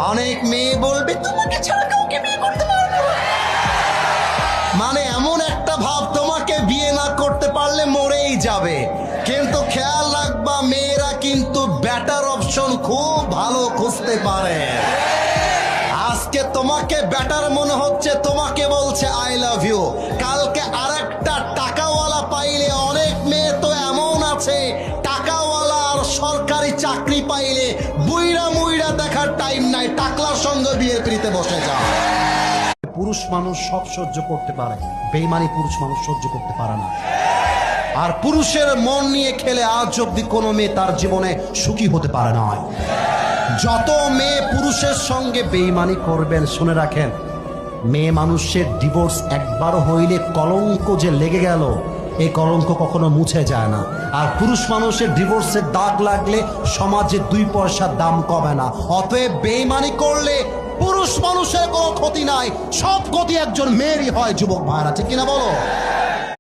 অনেক মেয়ে বলবে তোমাকে ছাড়া কাউকে বিয়ে করতে পারবো না, মানে এমন একটা ভাব তোমাকে বিয়ে না করতে পারলে মরেই যাবে। কিন্তু খেয়াল রাখবা, মেয়েরা কিন্তু বেটার অপশন খুব ভালো খুঁজতে পারে। আজকে তোমাকে বেটার মনে হচ্ছে, তোমাকে বলছে আই লাভ ইউ, কালকে আরেকটা টাকাওয়ালা পাইলে, অনেক মেয়ে তো এমন আছে টাকাওয়ালা আর সরকারি চাকরি পাইলে বুইড়া মুইড়া দেখার টাইম নাই, টাকলার সঙ্গে বিয়ের পিড়িতে বসে যায়। পুরুষ মানুষ সব সহ্য করতে পারে, বেঈমানি পুরুষ মানুষ সহ্য করতে পারে না। আর পুরুষের মন নিয়ে খেলে আজ অব্দি কোনো মেয়ে তার জীবনে সুখী হতে পারে না। যত মেয়ে পুরুষের সঙ্গে বেঈমানি করবেন, শুনে রাখেন, মেয়ে মানুষের ডিভোর্স একবার হইলে কলঙ্ক যে লেগে গেল, এই কলঙ্ক কখনো মুছে যায় না। আর পুরুষ মানুষের ডিভোর্সের দাগ লাগলে সমাজে 2 পয়সার দাম কমে না। অতএব বেঈমানি করলে পুরুষ মানুষের কোনো ক্ষতি নাই, সব ক্ষতি একজন মেয়েরই হয়। যুবক ভাইরা, ঠিক কিনা বলো?